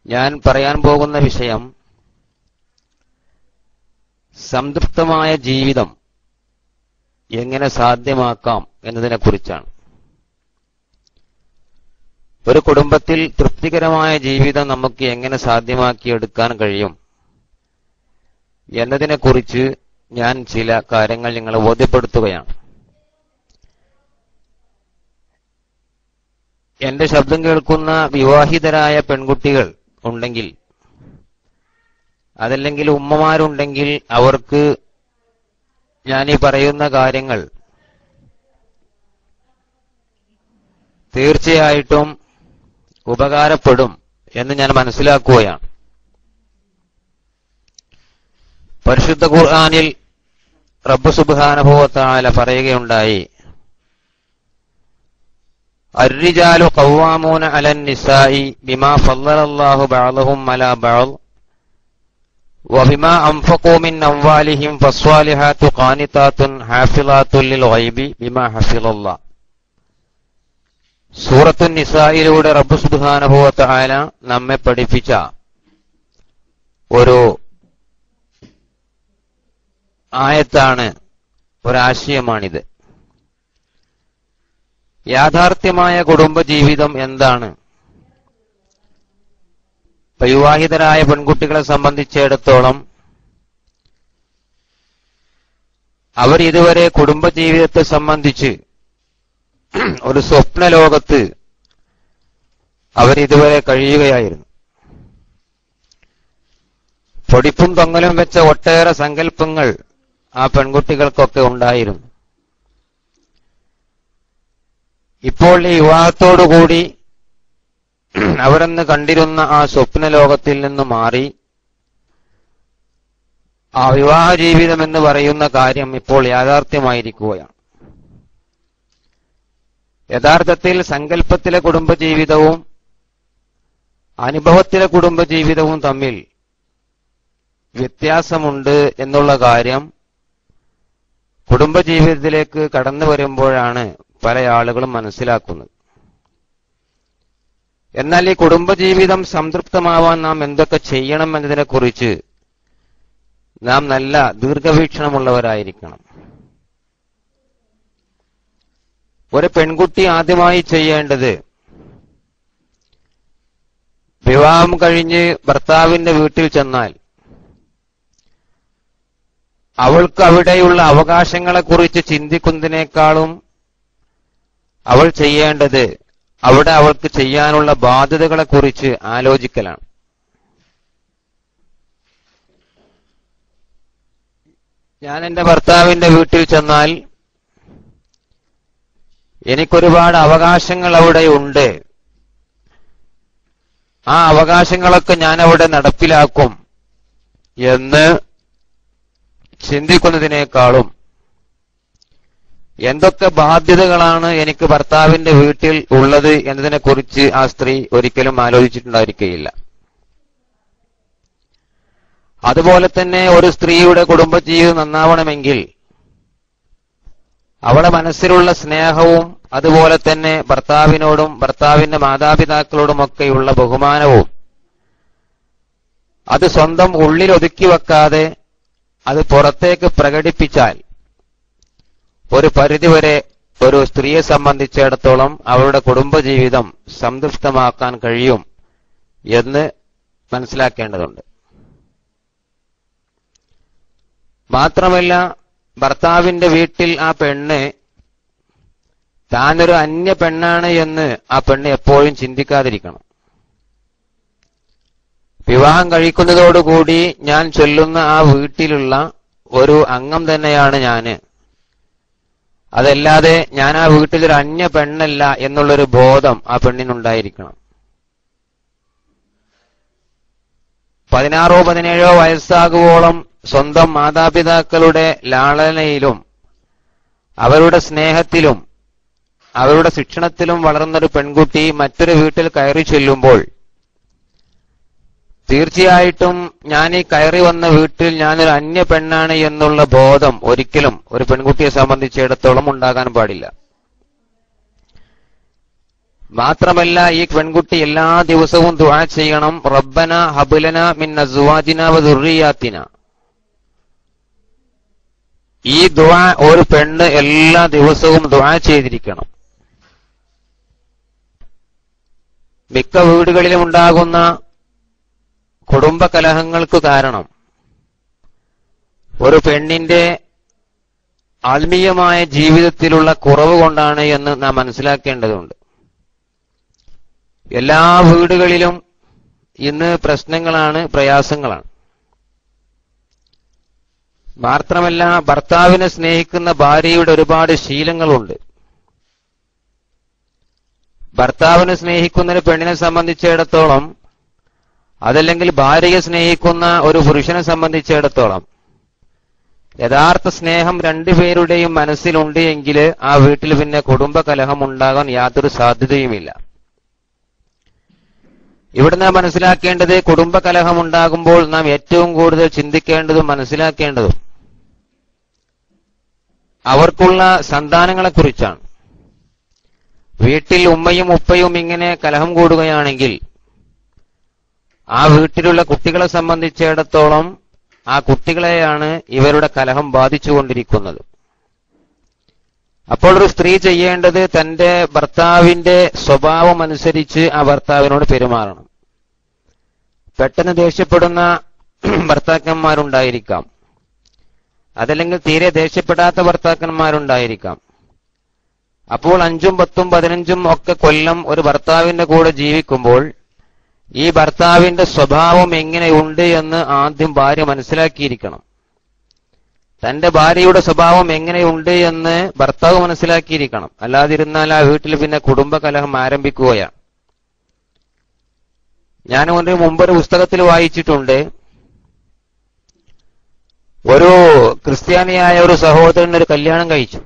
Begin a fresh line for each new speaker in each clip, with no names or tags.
ഞാൻ പറയാൻ പോകുന്ന വിഷയം സംതൃപ്തമായ ജീവിതം എങ്ങനെ സാധ്യമാക്കാം എന്നതിനെക്കുറിച്ചാണ്. ഒരു കുടുംബത്തിൽ തൃപ്തികരമായ ജീവിതം നമുക്ക് എങ്ങനെ സാധ്യമാക്കിയെടുക്കാൻ കഴിയും എന്നതിനെക്കുറിച്ച് ഞാൻ ചില കാര്യങ്ങൾ നിങ്ങളെ ബോധ്യപ്പെടുത്തുകയാണ്. എന്റെ ശബ്ദം കേൾക്കുന്ന വിവാഹിതരായ പെൺകുട്ടികൾ ഉണ്ടെങ്കിൽ, അതല്ലെങ്കിൽ ഉമ്മമാരുണ്ടെങ്കിൽ അവർക്ക് ഞാൻ ഈ പറയുന്ന കാര്യങ്ങൾ തീർച്ചയായിട്ടും ഉപകാരപ്പെടും എന്ന് ഞാൻ മനസ്സിലാക്കുകയാണ്. പരിശുദ്ധ ഖുർആനിൽ റബ്ബ് സുബ്ഹാനഹു വ തആല പറയുകയുണ്ടായി, അർരിജാലു ഖവ്വാമൂന അലൻ നിസാഇ ബിമാ ഫളലല്ലാഹു ബഅദഹും അലാ ബഅദ് വബിമാ അൻഫഖൂ മിൻ അംവാലിഹിം ഫസ്വാലിഹാതു ഖാനിതാത്തുൻ ഹാഫിളാത്തുൻ ലിൽ ഗൈബി ബിമാ ഹഫിളല്ലാഹ്. സൂറത്തുൻ നിസായിലൂടെ റബ്ബ് സുബ്ഹാനഹു വ തആല നമ്മെ പഠിപ്പിച്ച ഒരു ആയത്താണ്, ഒരാശയമാണിത്. യാഥാർത്ഥ്യമായ കുടുംബജീവിതം എന്താണ്? വിവാഹിതരായ പെൺകുട്ടികളെ സംബന്ധിച്ചിടത്തോളം അവർ ഇതുവരെ കുടുംബജീവിതത്തെ സംബന്ധിച്ച് ഒരു സ്വപ്ന ലോകത്ത് അവരിതുവരെ കഴിയുകയായിരുന്നു. പൊടിപ്പും തൊങ്ങലും വെച്ച ഒട്ടേറെ സങ്കല്പങ്ങൾ ആ പെൺകുട്ടികൾക്കൊക്കെ ഉണ്ടായിരുന്നു. ഇപ്പോൾ ഈ വിവാഹത്തോടുകൂടി അവരെന്ന് കണ്ടിരുന്ന ആ സ്വപ്ന ലോകത്തിൽ നിന്ന് മാറി ആ വിവാഹ ജീവിതം എന്ന് പറയുന്ന കാര്യം ഇപ്പോൾ യാഥാർത്ഥ്യമായിരിക്കുകയാണ്. യഥാർത്ഥത്തിൽ സങ്കല്പത്തിലെ കുടുംബജീവിതവും അനുഭവത്തിലെ കുടുംബജീവിതവും തമ്മിൽ വ്യത്യാസമുണ്ട് എന്നുള്ള കാര്യം കുടുംബജീവിതത്തിലേക്ക് കടന്നു വരുമ്പോഴാണ് പല ആളുകളും മനസ്സിലാക്കുന്നത്. എന്നാൽ ഈ കുടുംബജീവിതം സംതൃപ്തമാവാൻ നാം എന്തൊക്കെ ചെയ്യണം എന്നതിനെക്കുറിച്ച് നാം നല്ല ദീർഘവീക്ഷണമുള്ളവരായിരിക്കണം. ഒരു പെൺകുട്ടി ആദ്യമായി ചെയ്യേണ്ടത് വിവാഹം കഴിഞ്ഞ് ഭർത്താവിന്റെ വീട്ടിൽ ചെന്നാൽ അവൾക്ക് അവിടെയുള്ള അവകാശങ്ങളെക്കുറിച്ച് ചിന്തിക്കുന്നതിനേക്കാളും അവൾ ചെയ്യേണ്ടത് അവിടെ അവൾക്ക് ചെയ്യാനുള്ള ബാധ്യതകളെക്കുറിച്ച് ആലോചിക്കലാണ്. ഞാൻ എന്റെ ഭർത്താവിന്റെ വീട്ടിൽ ചെന്നാൽ എനിക്കൊരുപാട് അവകാശങ്ങൾ അവിടെ ഉണ്ട്. ആ അവകാശങ്ങളൊക്കെ ഞാൻ അവിടെ നടപ്പിലാക്കും എന്ന് ചിന്തിക്കുന്നതിനേക്കാളും എന്തൊക്കെ ബാധ്യതകളാണ് എനിക്ക് ഭർത്താവിന്റെ വീട്ടിൽ ഉള്ളത് എന്നതിനെക്കുറിച്ച് ആ സ്ത്രീ ഒരിക്കലും ആലോചിച്ചിട്ടുണ്ടായിരിക്കുകയില്ല. അതുപോലെ തന്നെ ഒരു സ്ത്രീയുടെ കുടുംബജീവിതം നന്നാവണമെങ്കിൽ അവളുടെ മനസ്സിലുള്ള സ്നേഹവും അതുപോലെ തന്നെ ഭർത്താവിനോടും ഭർത്താവിന്റെ മാതാപിതാക്കളോടുമൊക്കെയുള്ള ബഹുമാനവും അത് സ്വന്തം ഉള്ളിൽ ഒതുക്കി വെക്കാതെ അത് പുറത്തേക്ക് പ്രകടിപ്പിച്ചാൽ ഒരു പരിധിവരെ ഒരു സ്ത്രീയെ സംബന്ധിച്ചിടത്തോളം അവരുടെ കുടുംബജീവിതം സംതൃപ്തമാക്കാൻ കഴിയും എന്ന് മനസ്സിലാക്കേണ്ടതുണ്ട്. മാത്രമല്ല, ഭർത്താവിന്റെ വീട്ടിൽ ആ പെണ്ണ് താനൊരു അന്യ പെണ്ണാണ് എന്ന് ആ പെണ്ണ് എപ്പോഴും ചിന്തിക്കാതിരിക്കണം. വിവാഹം കഴിക്കുന്നതോടുകൂടി ഞാൻ ചൊല്ലുന്ന ആ വീട്ടിലുള്ള ഒരു അംഗം തന്നെയാണ് ഞാന്, അതല്ലാതെ ഞാൻ ആ വീട്ടിലൊരു അന്യ പെണ്ണല്ല എന്നുള്ളൊരു ബോധം ആ പെണ്ണിനുണ്ടായിരിക്കണം. 16-17 വയസ്സാകുവോളം സ്വന്തം മാതാപിതാക്കളുടെ ലാളനയിലും അവരുടെ സ്നേഹത്തിലും അവരുടെ ശിക്ഷണത്തിലും വളർന്നൊരു പെൺകുട്ടി മറ്റൊരു വീട്ടിൽ കയറി ചെല്ലുമ്പോൾ തീർച്ചയായിട്ടും ഞാൻ ഈ കയറി വന്ന വീട്ടിൽ ഞാനൊരു അന്യ പെണ്ണാണ് എന്നുള്ള ബോധം ഒരിക്കലും ഒരു പെൺകുട്ടിയെ സംബന്ധിച്ചിടത്തോളം ഉണ്ടാകാൻ പാടില്ല. മാത്രമല്ല ഈ പെൺകുട്ടി എല്ലാ ദിവസവും ദുആ ചെയ്യണം, റബ്ബന ഹബ്ലന മിൻ അസ്വാജിന വ ദുർരിയാത്തിന. ഈ ദുആ ഒരു പെണ്ണ് എല്ലാ ദിവസവും ദുആ ചെയ്തിരിക്കണം. മിക്ക വീടുകളിലും ഉണ്ടാകുന്ന കുടുംബ കലഹങ്ങൾക്ക് കാരണം ഒരു പെണ്ണിന്റെ ആത്മീയമായ ജീവിതത്തിലുള്ള കുറവ് കൊണ്ടാണ് എന്ന് നാം മനസ്സിലാക്കേണ്ടതുണ്ട്. എല്ലാ വീടുകളിലും ഇന്ന് പ്രശ്നങ്ങളാണ്, പ്രയാസങ്ങളാണ്. മാത്രമല്ല ഭർത്താവിനെ സ്നേഹിക്കുന്ന ഭാര്യയുടെ ഒരുപാട് ശീലങ്ങളുണ്ട്. ഭർത്താവിനെ സ്നേഹിക്കുന്ന ഒരു പെണ്ണിനെ സംബന്ധിച്ചിടത്തോളം, അതല്ലെങ്കിൽ ഭാര്യയെ സ്നേഹിക്കുന്ന ഒരു പുരുഷനെ സംബന്ധിച്ചിടത്തോളം യഥാർത്ഥ സ്നേഹം രണ്ടുപേരുടെയും മനസ്സിലുണ്ട് എങ്കിൽ ആ വീട്ടിൽ പിന്നെ കുടുംബ കലഹം ഉണ്ടാകാൻ യാതൊരു സാധ്യതയുമില്ല. ഇവിടെ നാം മനസ്സിലാക്കേണ്ടത്, കുടുംബ കലഹം ഉണ്ടാകുമ്പോൾ നാം ഏറ്റവും കൂടുതൽ ചിന്തിക്കേണ്ടതും മനസ്സിലാക്കേണ്ടതും അവർക്കുള്ള സന്താനങ്ങളെക്കുറിച്ചാണ്. വീട്ടിൽ ഉമ്മയും ഉപ്പയും ഇങ്ങനെ കലഹം കൂടുകയാണെങ്കിൽ ആ വീട്ടിലുള്ള കുട്ടികളെ സംബന്ധിച്ചിടത്തോളം ആ കുട്ടികളെയാണ് ഇവരുടെ കലഹം ബാധിച്ചുകൊണ്ടിരിക്കുന്നത്. അപ്പോൾ ഒരു സ്ത്രീ ചെയ്യേണ്ടത് തന്റെ ഭർത്താവിന്റെ സ്വഭാവം അനുസരിച്ച് ആ ഭർത്താവിനോട് പെരുമാറണം. പെട്ടെന്ന് ദേഷ്യപ്പെടുന്ന ഭർത്താക്കന്മാരുണ്ടായിരിക്കാം, അതല്ലെങ്കിൽ തീരെ ദേഷ്യപ്പെടാത്ത ഭർത്താക്കന്മാരുണ്ടായിരിക്കാം. അപ്പോൾ 5ഉം 10ഉം 15ഉം ഒക്കെ കൊല്ലം ഒരു ഭർത്താവിന്റെ കൂടെ ജീവിക്കുമ്പോൾ ഈ ഭർത്താവിന്റെ സ്വഭാവം എങ്ങനെയുണ്ട് എന്ന് ആദ്യം ഭാര്യ മനസ്സിലാക്കിയിരിക്കണം. തന്റെ ഭാര്യയുടെ സ്വഭാവം എങ്ങനെയുണ്ട് എന്ന് ഭർത്താവ് മനസ്സിലാക്കിയിരിക്കണം. അല്ലാതിരുന്നാൽ ആ വീട്ടിൽ പിന്നെ കുടുംബ കലഹം ആരംഭിക്കുകയാണ്. ഞാൻ മുമ്പൊരു പുസ്തകത്തിൽ വായിച്ചിട്ടുണ്ട്, ഒരു ക്രിസ്ത്യാനിയായ ഒരു സഹോദരൻ ഒരു കല്യാണം കഴിച്ചു.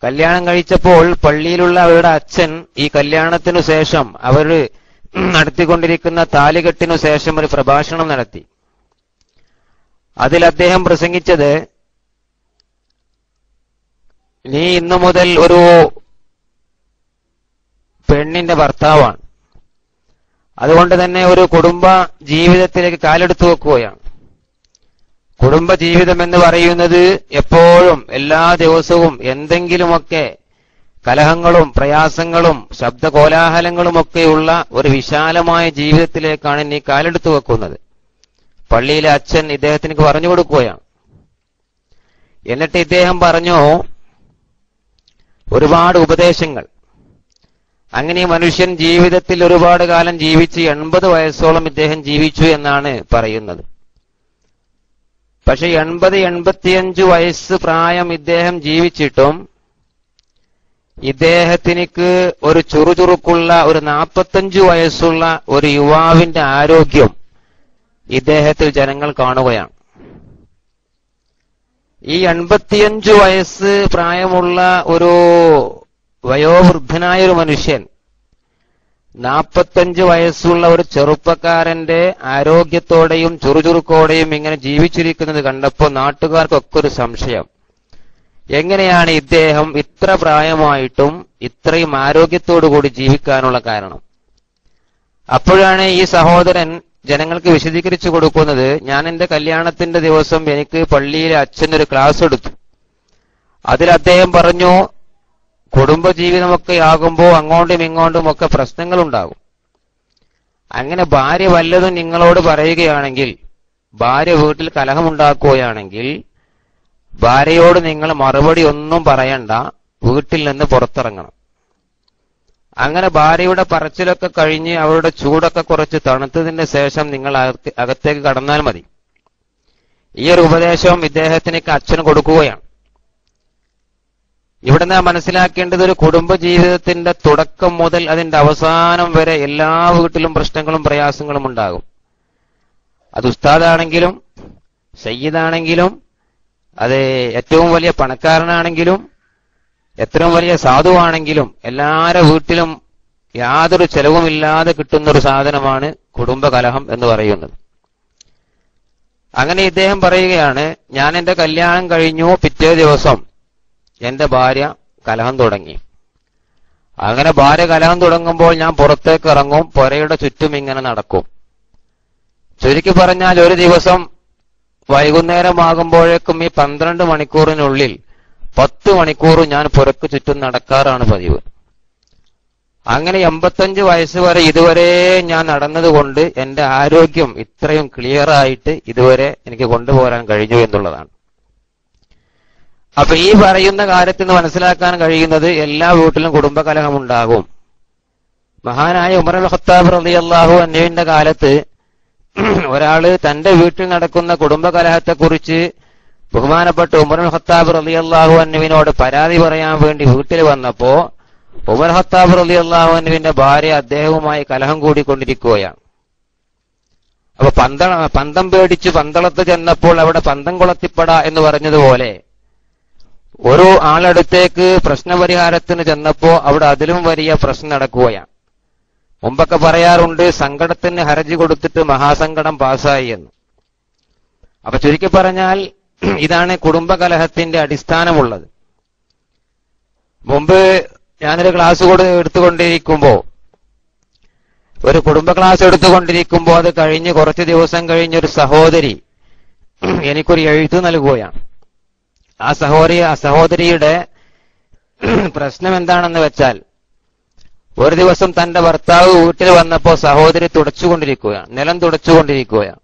കല്യാണം കഴിച്ചപ്പോൾ പള്ളിയിലുള്ള അവരുടെ അച്ഛൻ ഈ കല്യാണത്തിനു ശേഷം അവർ നടത്തിക്കൊണ്ടിരിക്കുന്ന താലികെട്ടിനു ശേഷം ഒരു പ്രഭാഷണം നടത്തി. അതിൽ അദ്ദേഹം പ്രസംഗിച്ചത്, നീ ഇന്നു മുതൽ ഒരു പെണ്ണിന്റെ ഭർത്താവാണ്, അതുകൊണ്ട് തന്നെ ഒരു കുടുംബ ജീവിതത്തിലേക്ക് കാലെടുത്തു വെക്കുകയാണ്. കുടുംബ ജീവിതം എന്ന് പറയുന്നത് എപ്പോഴും എല്ലാ ദിവസവും എന്തെങ്കിലുമൊക്കെ കലഹങ്ങളും പ്രയാസങ്ങളും ശബ്ദകോലാഹലങ്ങളുമൊക്കെയുള്ള ഒരു വിശാലമായ ജീവിതത്തിലേക്കാണ് നീ കാലെടുത്തു വെക്കുന്നത്. പള്ളിയിലെ അച്ഛൻ ഇദ്ദേഹത്തിന് പറഞ്ഞു കൊടുക്കുകയാണ്. എന്നിട്ട് ഇദ്ദേഹം പറഞ്ഞു ഒരുപാട് ഉപദേശങ്ങൾ. അങ്ങനെ മനുഷ്യൻ ജീവിതത്തിൽ ഒരുപാട് കാലം ജീവിച്ച് 80 വയസ്സോളം ഇദ്ദേഹം ജീവിച്ചു എന്നാണ് പറയുന്നത്. പക്ഷെ 80-85 വയസ്സ് പ്രായം ഇദ്ദേഹം ജീവിച്ചിട്ടും ഇദ്ദേഹത്തിനിക്ക് ഒരു ചുറുചുറുക്കുള്ള ഒരു 45 വയസ്സുള്ള ഒരു യുവാവിന്റെ ആരോഗ്യം ഇദ്ദേഹത്തിൽ ജനങ്ങൾ കാണുകയാണ്. ഈ 85 വയസ്സ് പ്രായമുള്ള ഒരു വയോവൃദ്ധനായ ഒരു മനുഷ്യൻ 45 വയസ്സുള്ള ഒരു ചെറുപ്പക്കാരന്റെ ആരോഗ്യത്തോടെയും ചുറുചുറുക്കോടെയും ഇങ്ങനെ ജീവിച്ചിരിക്കുന്നത് കണ്ടപ്പോൾ നാട്ടുകാർക്കൊക്കെ ഒരു സംശയം, എങ്ങനെയാണ് ഇദ്ദേഹം ഇത്ര പ്രായമായിട്ടും ഇത്രയും ആരോഗ്യത്തോടു കൂടി ജീവിക്കാനുള്ള കാരണം? അപ്പോഴാണ് ഈ സഹോദരൻ ജനങ്ങൾക്ക് വിശദീകരിച്ചു കൊടുക്കുന്നത്, ഞാൻ എന്റെ കല്യാണത്തിന്റെ ദിവസം എനിക്ക് പള്ളിയിലെ അച്ഛനൊരു ക്ലാസ് എടുത്തു. അതിൽ അദ്ദേഹം പറഞ്ഞു, കുടുംബജീവിതമൊക്കെ ആകുമ്പോൾ അങ്ങോട്ടും ഇങ്ങോട്ടും ഒക്കെ പ്രശ്നങ്ങളുണ്ടാകും. അങ്ങനെ ഭാര്യ വല്ലതും നിങ്ങളോട് പറയുകയാണെങ്കിൽ, ഭാര്യ വീട്ടിൽ കലഹമുണ്ടാക്കുകയാണെങ്കിൽ ഭാര്യയോട് നിങ്ങൾ മറുപടി ഒന്നും പറയണ്ട, വീട്ടിൽ നിന്ന് പുറത്തിറങ്ങണം. അങ്ങനെ ഭാര്യയുടെ പറച്ചിലൊക്കെ കഴിഞ്ഞ് അവരുടെ ചൂടൊക്കെ കുറച്ച് തണുത്തതിന് ശേഷം നിങ്ങൾ അകത്തേക്ക് കടന്നാൽ മതി. ഈ ഒരു ഉപദേശം ഇദ്ദേഹത്തിന് അച്ഛന് കൊടുക്കുകയാണ്. ഇവിടെ നാം മനസ്സിലാക്കേണ്ടത്, ഒരു കുടുംബജീവിതത്തിന്റെ തുടക്കം മുതൽ അതിന്റെ അവസാനം വരെ എല്ലാ വീട്ടിലും പ്രശ്നങ്ങളും പ്രയാസങ്ങളും ഉണ്ടാകും. അത് ഉസ്താദാണെങ്കിലും സയ്യിദാണെങ്കിലും അത് ഏറ്റവും വലിയ പണക്കാരനാണെങ്കിലും എത്രയും വലിയ സാധുവാണെങ്കിലും എല്ലാവരുടെ വീട്ടിലും യാതൊരു ചെലവുമില്ലാതെ കിട്ടുന്ന ഒരു സാധനമാണ് കുടുംബകലഹം എന്ന് പറയുന്നത്. അങ്ങനെ ഇദ്ദേഹം പറയുകയാണ്, ഞാൻ എന്റെ കല്യാണം കഴിഞ്ഞു, പിറ്റേ ദിവസം എന്റെ ഭാര്യ കലഹം തുടങ്ങി. അങ്ങനെ ഭാര്യ കലഹം തുടങ്ങുമ്പോൾ ഞാൻ പുറത്തേക്ക് ഇറങ്ങും, പുരയുടെ ചുറ്റും ഇങ്ങനെ നടക്കും. ചുരുക്കി പറഞ്ഞാൽ ഒരു ദിവസം വൈകുന്നേരമാകുമ്പോഴേക്കും ഈ 12 മണിക്കൂറിനുള്ളിൽ 10 മണിക്കൂർ ഞാൻ പുരക്ക് ചുറ്റും നടക്കാറാണ് പതിവ്. അങ്ങനെ 85 വയസ്സ് വരെ ഇതുവരെ ഞാൻ നടന്നതുകൊണ്ട് എന്റെ ആരോഗ്യം ഇത്രയും ക്ലിയർ ആയിട്ട് ഇതുവരെ എനിക്ക് കൊണ്ടുപോരാൻ കഴിഞ്ഞു എന്നുള്ളതാണ്. അപ്പൊ ഈ പറയുന്ന കാര്യത്തിൽ നിന്ന് മനസ്സിലാക്കാൻ കഴിയുന്നത് എല്ലാ വീട്ടിലും കുടുംബകലഹമുണ്ടാകും. മഹാനായ ഉമർ അൽ ഖത്താബ് റളിയല്ലാഹു അൻഹുവിന്റെ കാലത്ത് ഒരാള് തന്റെ വീട്ടിൽ നടക്കുന്ന കുടുംബകലഹത്തെക്കുറിച്ച് ബഹുമാനപ്പെട്ട ഉമർ അൽ ഖത്താബ് റളിയല്ലാഹു അൻഹുവിനോട് പരാതി പറയാൻ വേണ്ടി വീട്ടിൽ വന്നപ്പോ ഉമർ ഖത്താബ് റളിയല്ലാഹു അൻഹുവിന്റെ ഭാര്യ അദ്ദേഹവുമായി കലഹം കൂടിക്കൊണ്ടിരിക്കുകയാണ്. അപ്പൊ പന്തം പേടിച്ച് പന്തളത്ത് ചെന്നപ്പോൾ അവിടെ പന്തം കൊളത്തിപ്പട എന്ന് പറഞ്ഞതുപോലെ ഒരു ആളടുത്തേക്ക് പ്രശ്നപരിഹാരത്തിന് ചെന്നപ്പോ അവിടെ അതിലും വലിയ പ്രശ്നം നടക്കുകയാണ്. മുമ്പൊക്കെ പറയാറുണ്ട് സങ്കടത്തിന് ഹർജി കൊടുത്തിട്ട് മഹാസങ്കടം പാസ്സായി എന്ന്. അപ്പൊ ചുരുക്കി പറഞ്ഞാൽ ഇതാണ് കുടുംബകലഹത്തിന്റെ അടിസ്ഥാനമുള്ളത്. മുമ്പ് ഞാനൊരു ക്ലാസ് എടുത്തുകൊണ്ടിരിക്കുമ്പോ ഒരു കുടുംബ ക്ലാസ് എടുത്തുകൊണ്ടിരിക്കുമ്പോ അത് കഴിഞ്ഞ് കുറച്ച് ദിവസം കഴിഞ്ഞൊരു സഹോദരി എനിക്കൊരു എഴുത്ത് നൽകുകയാണ്. ആ സഹോദരിയുടെ പ്രശ്നം എന്താണെന്ന് വെച്ചാൽ ഒരു ദിവസം തന്റെ ഭർത്താവ് വീട്ടിൽ വന്നപ്പോ സഹോദരി തുടച്ചുകൊണ്ടിരിക്കുകയാണ്, നിലം തുടച്ചുകൊണ്ടിരിക്കുകയാണ്.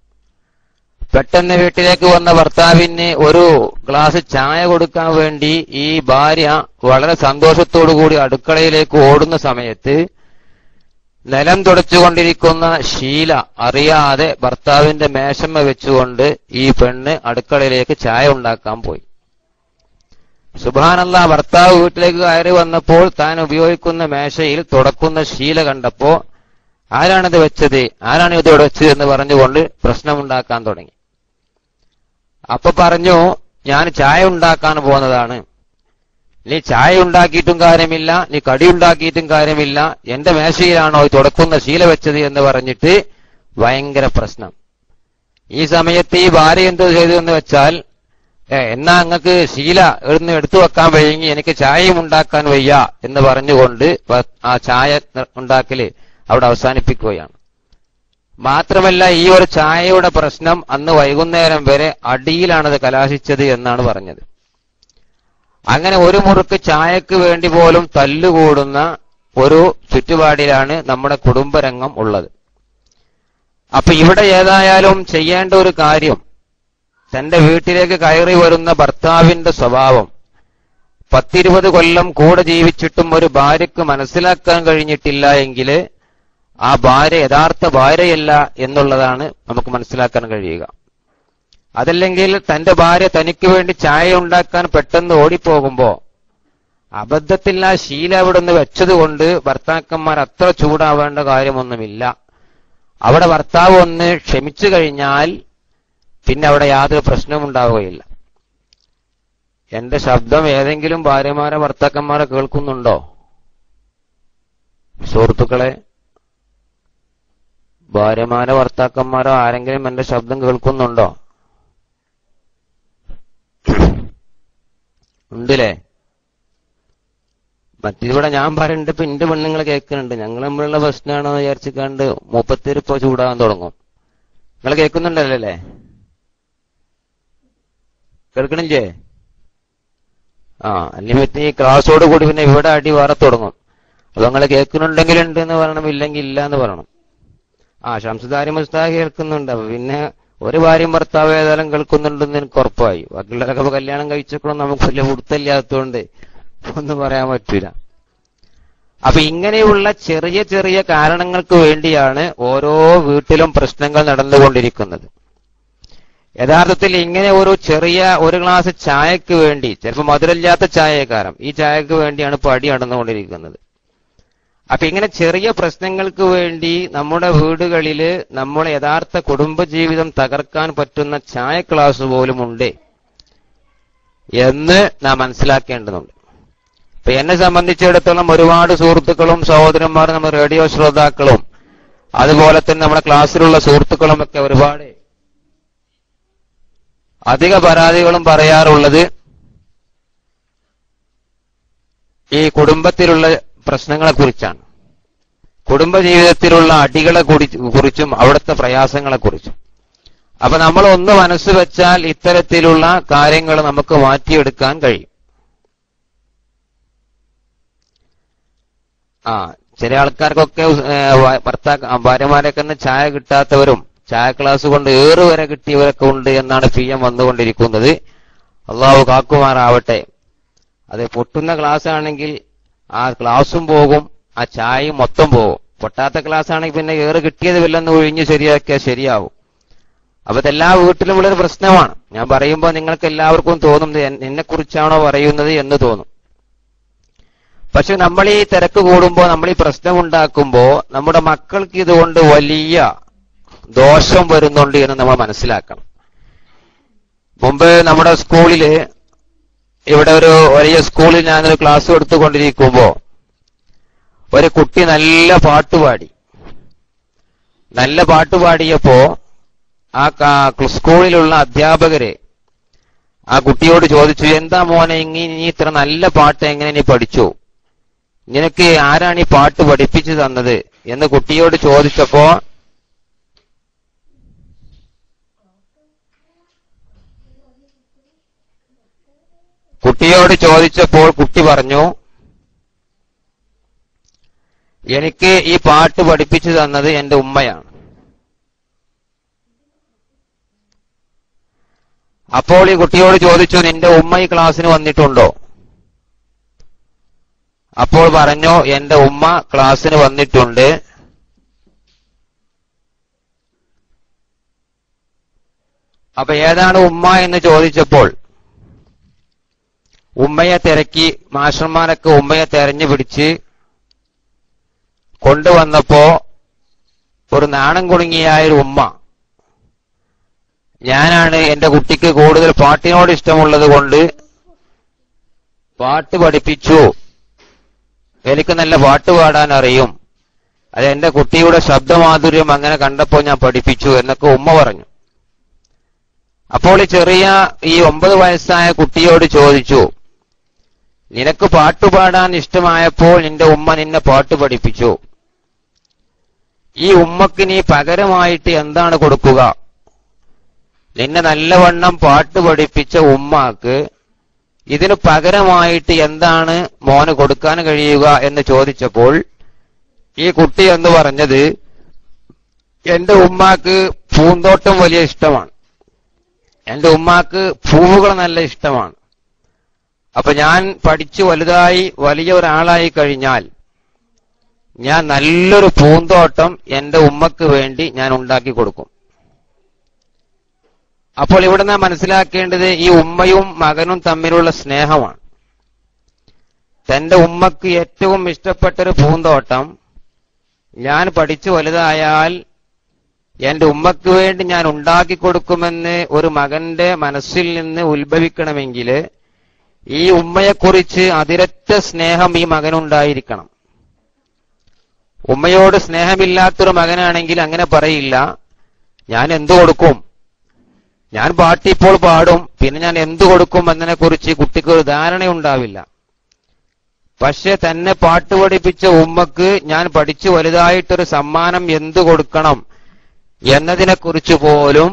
പെട്ടെന്ന് വീട്ടിലേക്ക് വന്ന ഭർത്താവിന് ഒരു ഗ്ലാസ് ചായ കൊടുക്കാൻ വേണ്ടി ഈ ഭാര്യ വളരെ സന്തോഷത്തോടുകൂടി അടുക്കളയിലേക്ക് ഓടുന്ന സമയത്ത് നിലം തുടച്ചുകൊണ്ടിരിക്കുന്ന ഷീല അറിയാതെ ഭർത്താവിന്റെ മേശമ്മ വെച്ചുകൊണ്ട് ഈ പെണ്ണ് അടുക്കളയിലേക്ക് ചായ ഉണ്ടാക്കാൻ പോയി. സുബ്ഹാനല്ലാഹ്, ഭർത്താവ് വീട്ടിലേക്ക് കയറി വന്നപ്പോൾ താൻ ഉപയോഗിക്കുന്ന മേശയിൽ തുടക്കുന്ന ശീല കണ്ടപ്പോ ആരാണിത് വെച്ചത്, ആരാണ് ഇതോടെ വെച്ചത് എന്ന് പറഞ്ഞുകൊണ്ട് പ്രശ്നമുണ്ടാക്കാൻ തുടങ്ങി. അപ്പൊ പറഞ്ഞു, ഞാൻ ചായ ഉണ്ടാക്കാൻ പോകുന്നതാണ്, നീ ചായ ഉണ്ടാക്കിയിട്ടും കാര്യമില്ല, നീ കടി ഉണ്ടാക്കിയിട്ടും കാര്യമില്ല, എന്റെ മേശയിലാണോ ഈ തുടക്കുന്ന ശീല വെച്ചത് എന്ന് പറഞ്ഞിട്ട് ഭയങ്കര പ്രശ്നം. ഈ സമയത്ത് ഈ ഭാര്യ എന്തോ ചെയ്തു എന്ന് വെച്ചാൽ, എന്നാ അങ്ങക്ക് ശീല എടുത്തു വെക്കാൻ വയ്യെങ്കി എനിക്ക് ചായയും ഉണ്ടാക്കാൻ വയ്യ എന്ന് പറഞ്ഞുകൊണ്ട് ആ ചായ ഉണ്ടാക്കല് അവിടെ അവസാനിപ്പിക്കുകയാണ്. മാത്രമല്ല ഈ ഒരു ചായയുടെ പ്രശ്നം അന്ന് വൈകുന്നേരം വരെ അടിയിലാണത് കലാശിച്ചത് എന്നാണ് പറഞ്ഞത്. അങ്ങനെ ഒരു മുറുക്ക് ചായക്ക് വേണ്ടി പോലും തല്ലുകൂടുന്ന ഒരു ചുറ്റുപാടിലാണ് നമ്മുടെ കുടുംബരംഗം ഉള്ളത്. അപ്പൊ ഇവിടെ ഏതായാലും ചെയ്യേണ്ട ഒരു കാര്യം, തന്റെ വീട്ടിലേക്ക് കയറി വരുന്ന ഭർത്താവിന്റെ സ്വഭാവം 10-20 കൊല്ലം കൂടെ ജീവിച്ചിട്ടും ഒരു ഭാര്യയ്ക്ക് മനസ്സിലാക്കാൻ കഴിഞ്ഞിട്ടില്ല എങ്കിൽ ആ ഭാര്യ യഥാർത്ഥ ഭാര്യയല്ല എന്നുള്ളതാണ് നമുക്ക് മനസ്സിലാക്കാൻ കഴിയുക. അതല്ലെങ്കിൽ തന്റെ ഭാര്യ തനിക്ക് വേണ്ടി ചായ ഉണ്ടാക്കാൻ പെട്ടെന്ന് ഓടിപ്പോകുമ്പോ അബദ്ധത്തിൽ ആ ശീല അവിടെ നിന്ന് വെച്ചതുകൊണ്ട് ഭർത്താക്കന്മാർ അത്ര ചൂടാവേണ്ട കാര്യമൊന്നുമില്ല. അവിടെ ഭർത്താവ് ഒന്ന് ക്ഷമിച്ചു കഴിഞ്ഞാൽ പിന്നെ അവിടെ യാതൊരു പ്രശ്നവും ഉണ്ടാവുകയില്ല. എന്റെ ശബ്ദം ഏതെങ്കിലും ഭാര്യമാരെ ഭർത്താക്കന്മാരെ കേൾക്കുന്നുണ്ടോ സുഹൃത്തുക്കളെ? ഭാര്യമാരോ ഭർത്താക്കന്മാരോ ആരെങ്കിലും എന്റെ ശബ്ദം കേൾക്കുന്നുണ്ടോ? ഉണ്ടല്ലേ? മറ്റിവിടെ ഞാൻ പറയുന്നുണ്ട്, ഇപ്പൊ എന്റെ പെണ്ണുങ്ങൾ കേൾക്കുന്നുണ്ട്. ഞങ്ങൾ തമ്മിലുള്ള പ്രശ്നമാണോ വിചാരിച്ചിക്കാണ്ട് മൂപ്പത്തിരിപ്പോ ചൂടാകാൻ തുടങ്ങും. നിങ്ങൾ കേൾക്കുന്നുണ്ടല്ലേ? കേൾക്കണില്ലേ? അല്ലെങ്കിൽ പറ്റി ഈ ക്ലാസ്സോട് കൂടി പിന്നെ ഇവിടെ അടി വേറെ തുടങ്ങും. അപ്പൊ നിങ്ങൾ കേൾക്കുന്നുണ്ടെങ്കിൽ ഉണ്ട് എന്ന് പറയണം, ഇല്ലെങ്കിൽ ഇല്ല എന്ന് പറയണം. ഷംസുദാരി മുസ്താഖ് കേൾക്കുന്നുണ്ട്. അപ്പൊ പിന്നെ ഒരു ഭാര്യയും ഭർത്താവ് ഏതായാലും കേൾക്കുന്നുണ്ടെന്ന് എനിക്ക് ഉറപ്പായി. ബാക്കിയുള്ളവരൊക്കെ കല്യാണം കഴിച്ചപ്പോഴും നമുക്ക് വലിയ ഉടുത്തല്ലാത്തതുകൊണ്ട് ഒന്നും പറയാൻ പറ്റൂല. അപ്പൊ ഇങ്ങനെയുള്ള ചെറിയ ചെറിയ കാരണങ്ങൾക്ക് വേണ്ടിയാണ് ഓരോ വീട്ടിലും പ്രശ്നങ്ങൾ നടന്നുകൊണ്ടിരിക്കുന്നത്. യഥാർത്ഥത്തിൽ ഇങ്ങനെ ഒരു ഗ്ലാസ് ചായക്ക് വേണ്ടി, ചിലപ്പോൾ മധുരമില്ലാത്ത ചായക്കാരം, ഈ ചായക്ക് വേണ്ടിയാണ് ഇപ്പൊ അടി നടന്നുകൊണ്ടിരിക്കുന്നത്. അപ്പൊ ഇങ്ങനെ ചെറിയ പ്രശ്നങ്ങൾക്ക് വേണ്ടി നമ്മുടെ വീടുകളിൽ നമ്മളെ യഥാർത്ഥ കുടുംബജീവിതം തകർക്കാൻ പറ്റുന്ന ചായ ക്ലാസ് പോലും ഉണ്ട് എന്ന് നാം മനസ്സിലാക്കേണ്ടതുണ്ട്. ഇപ്പൊ എന്നെ സംബന്ധിച്ചിടത്തോളം ഒരുപാട് സുഹൃത്തുക്കളും സഹോദരന്മാരും നമ്മുടെ റേഡിയോ ശ്രോതാക്കളും അതുപോലെ തന്നെ നമ്മുടെ ക്ലാസ്സിലുള്ള സുഹൃത്തുക്കളും ഒക്കെ ഒരുപാട് അധിക പരാതികളും പറയാറുള്ളത് ഈ കുടുംബത്തിലുള്ള പ്രശ്നങ്ങളെക്കുറിച്ചാണ്. കുടുംബജീവിതത്തിലുള്ള അടികളെ കുറിച്ചും അവിടുത്തെ പ്രയാസങ്ങളെക്കുറിച്ചും. അപ്പൊ നമ്മൾ ഒന്ന് മനസ്സ് വെച്ചാൽ ഇത്തരത്തിലുള്ള കാര്യങ്ങൾ നമുക്ക് മാറ്റിയെടുക്കാൻ കഴിയും. ചില ആൾക്കാർക്കൊക്കെ ഭാര്യമാരൊക്കെ ചായ കിട്ടാത്തവരും ചായ ക്ലാസ് കൊണ്ട് വരെ കിട്ടിയവരൊക്കെ ഉണ്ട് എന്നാണ് PM വന്നുകൊണ്ടിരിക്കുന്നത്. അള്ളാഹു കാക്കുമാറാവട്ടെ. അത് പൊട്ടുന്ന ക്ലാസ് ആണെങ്കിൽ ആ ക്ലാസും പോകും, ആ ചായയും മൊത്തം പോകും. പൊട്ടാത്ത ക്ലാസ് ആണെങ്കിൽ പിന്നെ കിട്ടിയത് വല്ലെന്ന് ഒഴിഞ്ഞ് ശരിയാക്കിയാൽ ശരിയാവും. അപ്പൊ ഇതെല്ലാ വീട്ടിലുമുള്ളൊരു പ്രശ്നമാണ്. ഞാൻ പറയുമ്പോൾ നിങ്ങൾക്ക് എല്ലാവർക്കും തോന്നും എന്നെ കുറിച്ചാണോ പറയുന്നത് എന്ന് തോന്നും. പക്ഷെ നമ്മൾ ഈ തിരക്ക് കൂടുമ്പോ, നമ്മൾ ഈ പ്രശ്നം ഉണ്ടാക്കുമ്പോ നമ്മുടെ മക്കൾക്ക് ഇതുകൊണ്ട് വലിയ ദോഷം വരുന്നുണ്ട് എന്ന് നമ്മൾ മനസ്സിലാക്കണം. മുമ്പ് നമ്മുടെ സ്കൂളില്, ഇവിടെ ഒരു വലിയ സ്കൂളിൽ ഞാനൊരു ക്ലാസ് എടുത്തുകൊണ്ടിരിക്കുമ്പോ ഒരു കുട്ടി നല്ല പാട്ടുപാടിയപ്പോ ആ സ്കൂളിലുള്ള അധ്യാപകര് ആ കുട്ടിയോട് ചോദിച്ചു, എന്താ മോനെ നീ ഇത്ര നല്ല പാട്ട് എങ്ങനെ നീ പഠിച്ചു? നിനക്ക് ആരാണ് ഈ പാട്ട് പഠിപ്പിച്ചു തന്നത് എന്ന് കുട്ടിയോട് ചോദിച്ചപ്പോൾ കുട്ടി പറഞ്ഞു, എനിക്ക് ഈ പാട്ട് പഠിപ്പിച്ചു തന്നത് എന്റെ ഉമ്മയാണ്. അപ്പോൾ ഈ കുട്ടിയോട് ചോദിച്ചു, നിന്റെ ഉമ്മ ഈ ക്ലാസ്സിന് വന്നിട്ടുണ്ടോ? അപ്പോൾ പറഞ്ഞു, എന്റെ ഉമ്മ ക്ലാസ്സിന് വന്നിട്ടുണ്ട്. അപ്പൊ ഏതാണ് ഉമ്മ എന്ന് ചോദിച്ചപ്പോൾ ഉമ്മയെ തിരക്കി, മാഷന്മാരൊക്കെ ഉമ്മയെ തെരഞ്ഞു പിടിച്ച് കൊണ്ടുവന്നപ്പോ ഒരു നാണം കുണുങ്ങിയായൊരു ഉമ്മ, ഞാനാണ് എന്റെ കുട്ടിക്ക് കൂടുതൽ പാട്ടിനോട് ഇഷ്ടമുള്ളത് കൊണ്ട് പാട്ട് പഠിപ്പിച്ചു, എനിക്ക് നല്ല പാട്ട് പാടാൻ അറിയും, അത് എന്റെ കുട്ടിയുടെ ശബ്ദമാധുര്യം അങ്ങനെ കണ്ടപ്പോൾ ഞാൻ പഠിപ്പിച്ചു എന്നൊക്കെ ഉമ്മ പറഞ്ഞു. അപ്പോൾ ഈ 9 വയസ്സായ കുട്ടിയോട് ചോദിച്ചു, നിനക്ക് പാട്ടുപാടാൻ ഇഷ്ടമായപ്പോൾ നിന്റെ ഉമ്മ നിന്നെ പാട്ട് പഠിപ്പിച്ചു, ഈ ഉമ്മക്ക് നീ പകരമായിട്ട് എന്താണ് കൊടുക്കുക? നിന്നെ നല്ലവണ്ണം പാട്ട് പഠിപ്പിച്ച ഉമ്മാക്ക് ഇതിന് പകരമായിട്ട് എന്താണ് മോന് കൊടുക്കാൻ കഴിയുക എന്ന് ചോദിച്ചപ്പോൾ ഈ കുട്ടി എന്ന് പറഞ്ഞത്, എന്റെ ഉമ്മാക്ക് പൂന്തോട്ടം വലിയ ഇഷ്ടമാണ്, എന്റെ ഉമ്മാക്ക് പൂവുകൾ നല്ല ഇഷ്ടമാണ്. അപ്പൊ ഞാൻ പഠിച്ചു വലുതായി വലിയ ഒരാളായി കഴിഞ്ഞാൽ ഞാൻ നല്ലൊരു പൂന്തോട്ടം എന്റെ ഉമ്മക്ക് വേണ്ടി ഞാൻ ഉണ്ടാക്കി കൊടുക്കും. അപ്പോൾ ഇവിടെ നാം മനസ്സിലാക്കേണ്ടത് ഈ ഉമ്മയും മകനും തമ്മിലുള്ള സ്നേഹമാണ്. തന്റെ ഉമ്മക്ക് ഏറ്റവും ഇഷ്ടപ്പെട്ടൊരു പൂന്തോട്ടം ഞാൻ പഠിച്ചു വലുതായാൽ എന്റെ ഉമ്മക്ക് വേണ്ടി ഞാൻ ഉണ്ടാക്കി കൊടുക്കുമെന്ന് ഒരു മകന്റെ മനസ്സിൽ നിന്ന് ഉത്ഭവിക്കണമെങ്കിൽ ഈ ഉമ്മയെക്കുറിച്ച് അതിരറ്റ സ്നേഹം ഈ മകനുണ്ടായിരിക്കണം. ഉമ്മയോട് സ്നേഹമില്ലാത്തൊരു മകനാണെങ്കിൽ അങ്ങനെ പറയില്ല, ഞാൻ എന്തു കൊടുക്കും, ഞാൻ പാട്ടിപ്പോൾ പാടും, പിന്നെ ഞാൻ എന്തു കൊടുക്കും എന്നതിനെ കുറിച്ച് കുട്ടിക്ക് ഒരു ധാരണയുണ്ടാവില്ല. പക്ഷെ തന്നെ പാട്ട് പഠിപ്പിച്ച ഉമ്മക്ക് ഞാൻ പഠിച്ചു വലുതായിട്ടൊരു സമ്മാനം എന്തു കൊടുക്കണം എന്നതിനെക്കുറിച്ച് പോലും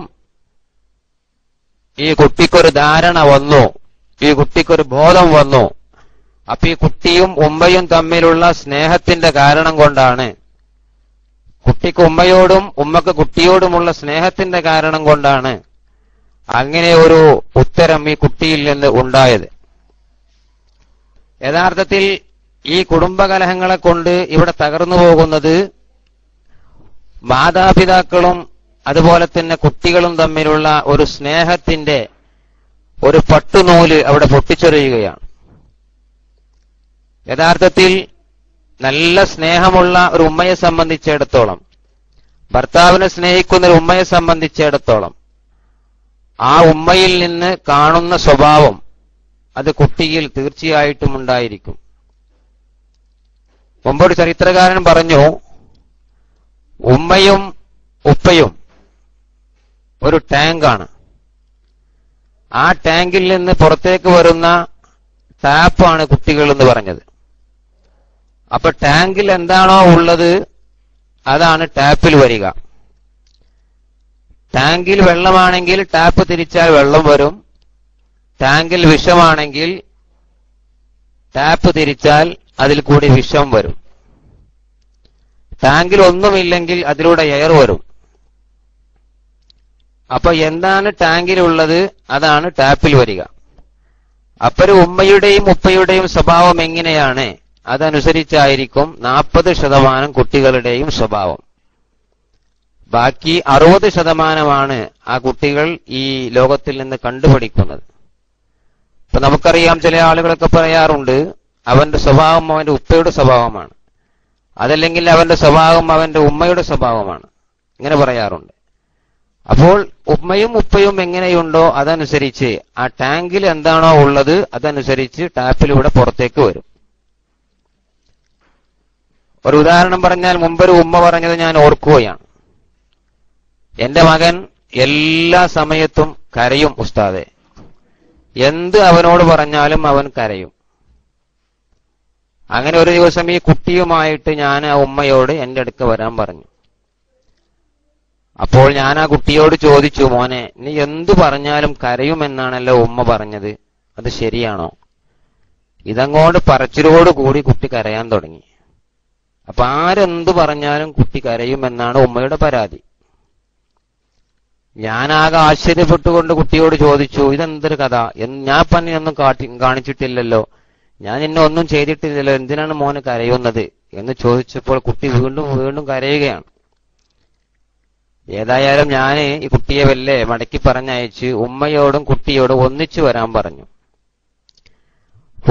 ഈ കുട്ടിക്കൊരു ധാരണ വന്നു, ഈ കുട്ടിക്കൊരു ബോധം വന്നു. അപ്പൊ ഈ കുട്ടിയും ഉമ്മയും തമ്മിലുള്ള സ്നേഹത്തിന്റെ കാരണം കൊണ്ടാണ്, കുട്ടിക്ക് ഉമ്മയോടും ഉമ്മക്ക് കുട്ടിയോടുമുള്ള സ്നേഹത്തിന്റെ കാരണം കൊണ്ടാണ് അങ്ങനെ ഒരു ഉത്തരം ഈ കുട്ടിയിൽ നിന്ന് ഉണ്ടായത്. യഥാർത്ഥത്തിൽ ഈ കുടുംബകലഹങ്ങളെ കൊണ്ട് ഇവിടെ തകർന്നു പോകുന്നത് മാതാപിതാക്കളും അതുപോലെ തന്നെ കുട്ടികളും തമ്മിലുള്ള ഒരു സ്നേഹത്തിന്റെ ഒരു പട്ടുനൂല് അവിടെ പൊട്ടിച്ചൊരിയുകയാണ്. യഥാർത്ഥത്തിൽ നല്ല സ്നേഹമുള്ള ഒരു ഉമ്മയെ സംബന്ധിച്ചിടത്തോളം, ഭർത്താവിനെ സ്നേഹിക്കുന്ന ഒരു ഉമ്മയെ സംബന്ധിച്ചിടത്തോളം ആ ഉമ്മയിൽ നിന്ന് കാണുന്ന സ്വഭാവം അത് കുട്ടിയിൽ തീർച്ചയായിട്ടും ഉണ്ടായിരിക്കും. മുമ്പൊരു ചരിത്രകാരൻ പറഞ്ഞു, ഉമ്മയും ഉപ്പയും ഒരു ടാങ്കാണ്, ആ ടാങ്കിൽ നിന്ന് പുറത്തേക്ക് വരുന്ന ടാപ്പാണ് കുട്ടികൾ എന്ന് പറഞ്ഞത്. അപ്പൊ ടാങ്കിൽ എന്താണോ ഉള്ളത് അതാണ് ടാപ്പിൽ വരിക. ടാങ്കിൽ വെള്ളമാണെങ്കിൽ ടാപ്പ് തിരിച്ചാൽ വെള്ളം വരും. ടാങ്കിൽ വിഷമാണെങ്കിൽ ടാപ്പ് തിരിച്ചാൽ അതിൽ കൂടി വിഷം വരും. ടാങ്കിൽ ഒന്നുമില്ലെങ്കിൽ അതിലൂടെ എയർ വരും. അപ്പൊ എന്താണ് ടാങ്കിലുള്ളത് അതാണ് ടാപ്പിൽ വരിക. അപ്പൊരു ഉമ്മയുടെയും ഉപ്പയുടെയും സ്വഭാവം എങ്ങനെയാണ് അതനുസരിച്ചായിരിക്കും 40% കുട്ടികളുടെയും സ്വഭാവം. ബാക്കി 60% ആ കുട്ടികൾ ഈ ലോകത്തിൽ നിന്ന് കണ്ടുപിടിക്കുന്നത്. ഇപ്പൊ നമുക്കറിയാം, ചില ആളുകളൊക്കെ പറയാറുണ്ട് അവന്റെ സ്വഭാവം അവന്റെ ഉപ്പയുടെ സ്വഭാവമാണ്, അതല്ലെങ്കിൽ അവന്റെ സ്വഭാവം അവന്റെ ഉമ്മയുടെ സ്വഭാവമാണ്, ഇങ്ങനെ പറയാറുണ്ട്. അപ്പോൾ ഉമ്മയും ഉപ്പയും എങ്ങനെയുണ്ടോ അതനുസരിച്ച് ആ ടാങ്കിൽ എന്താണോ ഉള്ളത് അതനുസരിച്ച് ടാപ്പിലൂടെ പുറത്തേക്ക് വരും. ഒരു ഉദാഹരണം പറഞ്ഞാൽ, മുമ്പൊരു ഉമ്മ പറഞ്ഞത് ഞാൻ ഓർക്കുകയാണ്. എന്റെ മകൻ എല്ലാ സമയത്തും കരയും ഉസ്താദെ, എന്ത് അവനോട് പറഞ്ഞാലും അവൻ കരയും. അങ്ങനെ ഒരു ദിവസം ഈ കുട്ടിയുമായിട്ട് ഞാൻ ആ ഉമ്മയോട് എന്റെ അടുക്ക് വരാൻ പറഞ്ഞു. അപ്പോൾ ഞാൻ ആ കുട്ടിയോട് ചോദിച്ചു, മോനെ, നീ എന്തു പറഞ്ഞാലും കരയുമെന്നാണല്ലോ ഉമ്മ പറഞ്ഞത്, അത് ശരിയാണോ? ഇതങ്ങോട്ട് പറച്ചിലോട് കൂടി കുട്ടി കരയാൻ തുടങ്ങി. അപ്പൊ ആരെന്തു പറഞ്ഞാലും കുട്ടി കരയുമെന്നാണ് ഉമ്മയുടെ പരാതി. ഞാനാകെ ആശ്ചര്യപ്പെട്ടുകൊണ്ട് കുട്ടിയോട് ചോദിച്ചു, ഇതെന്തൊരു കഥ? ഞാൻ പന്നിയൊന്നും കാണിച്ചിട്ടില്ലല്ലോ, ഞാൻ എന്നെ ഒന്നും ചെയ്തിട്ടില്ലല്ലോ, എന്തിനാണ് മോന് കരയുന്നത് എന്ന് ചോദിച്ചപ്പോൾ കുട്ടി വീണ്ടും വീണ്ടും കരയുകയാണ്. ഏതായാലും ഞാൻ ഈ കുട്ടിയെ വല്ലേ മടക്കി പറഞ്ഞയച്ച് ഉമ്മയോടും കുട്ടിയോടും ഒന്നിച്ചു വരാൻ പറഞ്ഞു.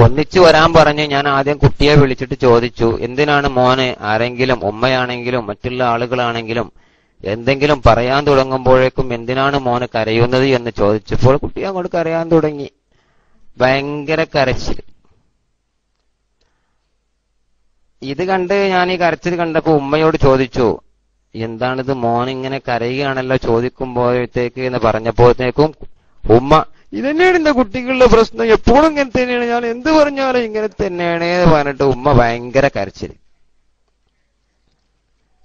ഒന്നിച്ചു വരാൻ പറഞ്ഞ് ഞാൻ ആദ്യം കുട്ടിയെ വിളിച്ചിട്ട് ചോദിച്ചു, എന്തിനാണ് മോനെ ആരെങ്കിലും, ഉമ്മയാണെങ്കിലും മറ്റുള്ള ആളുകളാണെങ്കിലും എന്തെങ്കിലും പറയാൻ തുടങ്ങുമ്പോഴേക്കും എന്തിനാണ് മോന് കരയുന്നത് എന്ന് ചോദിച്ചപ്പോൾ കുട്ടി അങ്ങോട്ട് കരയാൻ തുടങ്ങി. ഭയങ്കര കരച്ചിൽ. ഇത് കണ്ട് ഞാൻ ഈ കരച്ചിൽ കണ്ടപ്പോ ഉമ്മയോട് ചോദിച്ചു, എന്താണിത്, മോനിങ്ങനെ കരയുകയാണല്ലോ ചോദിക്കുമ്പോഴത്തേക്ക് എന്ന് പറഞ്ഞപ്പോഴത്തേക്കും ഉമ്മ, ഇതന്നെയാണ് എന്റെ കുട്ടികളുടെ പ്രശ്നം, എപ്പോഴും ഇങ്ങനെ തന്നെയാണ്, ഞാൻ എന്ത് പറഞ്ഞാലും ഇങ്ങനെ തന്നെയാണ് എന്ന് പറഞ്ഞിട്ട് ഉമ്മ ഭയങ്കര കരച്ചിൽ.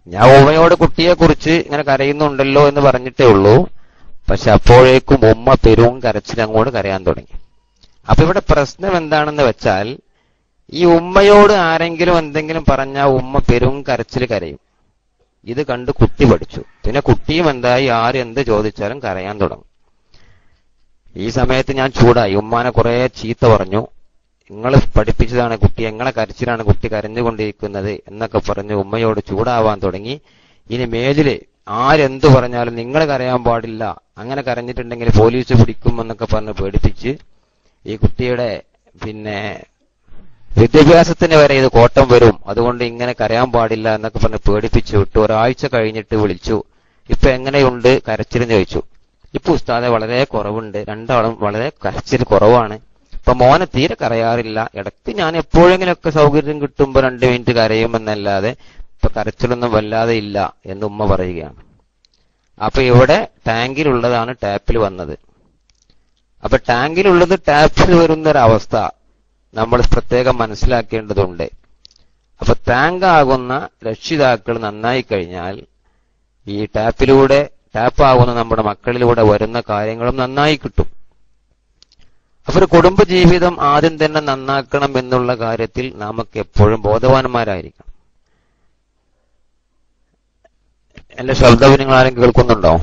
ഞാൻ ഉമ്മയോട് കുട്ടിയെ കുറിച്ച് ഇങ്ങനെ കരയുന്നുണ്ടല്ലോ എന്ന് പറഞ്ഞിട്ടേ ഉള്ളൂ. പക്ഷെ അപ്പോഴേക്കും ഉമ്മ പെരും കരച്ചിൽ അങ്ങോട്ട് കരയാൻ തുടങ്ങി. അപ്പൊ ഇവിടെ പ്രശ്നം എന്താണെന്ന് വെച്ചാൽ, ഈ ഉമ്മയോട് ആരെങ്കിലും എന്തെങ്കിലും പറഞ്ഞാൽ ഉമ്മ പെരും കരച്ചിൽ കരയും. ഇത് കണ്ട് കുട്ടി പഠിച്ചു. പിന്നെ കുട്ടിയും എന്തായി, ആരെന്ത് ചോദിച്ചാലും കരയാൻ തുടങ്ങും. ഈ സമയത്ത് ഞാൻ ചൂടായി, ഉമ്മാനെ കുറെ ചീത്ത പറഞ്ഞു. നിങ്ങൾ പഠിപ്പിച്ചതാണ് കുട്ടി, നിങ്ങളെ കരച്ചിലാണ് കുട്ടി കരഞ്ഞുകൊണ്ടിരിക്കുന്നത് എന്നൊക്കെ പറഞ്ഞ് ഉമ്മയോട് ചൂടാവാൻ തുടങ്ങി. ഇനി മേലില് ആരെന്തു പറഞ്ഞാലും നിങ്ങൾ കരയാൻ പാടില്ല, അങ്ങനെ കരഞ്ഞിട്ടുണ്ടെങ്കിൽ പോലീസ് പിടിക്കുമെന്നൊക്കെ പറഞ്ഞ് പേടിപ്പിച്ച് ഈ കുട്ടിയുടെ വിദ്യാഭ്യാസത്തിന് വരെ ഇത് കോട്ടം വരും, അതുകൊണ്ട് ഇങ്ങനെ കരയാൻ പാടില്ല എന്നൊക്കെ പറഞ്ഞ് പേടിപ്പിച്ചു വിട്ടു. ഒരാഴ്ച കഴിഞ്ഞിട്ട് വിളിച്ചു, ഇപ്പൊ എങ്ങനെയുണ്ട് കരച്ചിലെന്ന് ചോദിച്ചു. ഇപ്പൊ ഉസ്താദെ വളരെ കുറവുണ്ട്, രണ്ടാളും വളരെ കരച്ചിൽ കുറവാണ്, ഇപ്പൊ മോനെ തീരെ കരയാറില്ല, ഇടയ്ക്ക് ഞാൻ എപ്പോഴെങ്കിലൊക്കെ സൗകര്യം കിട്ടുമ്പോ 2 മിനിറ്റ് കരയുമെന്നല്ലാതെ ഇപ്പൊ കരച്ചിലൊന്നും വല്ലാതെ ഇല്ല എന്ന് ഉമ്മ പറയുകയാണ്. അപ്പൊ ഇവിടെ ടാങ്കിലുള്ളതാണ് ടാപ്പിൽ വന്നത്. അപ്പൊ ടാങ്കിലുള്ളത് ടാപ്പിൽ വരുന്നൊരവസ്ഥ നമ്മൾ പ്രത്യേകം മനസ്സിലാക്കേണ്ടതുണ്ട്. അപ്പൊ ടാങ്കാകുന്ന രക്ഷിതാക്കൾ നന്നായി കഴിഞ്ഞാൽ ഈ ടാപ്പാകുന്ന നമ്മുടെ മക്കളിലൂടെ വരുന്ന കാര്യങ്ങളും നന്നായി കിട്ടും. അപ്പൊ ഒരു കുടുംബജീവിതം ആദ്യം തന്നെ നന്നാക്കണം എന്നുള്ള കാര്യത്തിൽ നമുക്ക് എപ്പോഴും ബോധവാന്മാരായിരിക്കണം. എന്റെ ശബ്ദം നിങ്ങൾ ആരും കേൾക്കുന്നുണ്ടോ?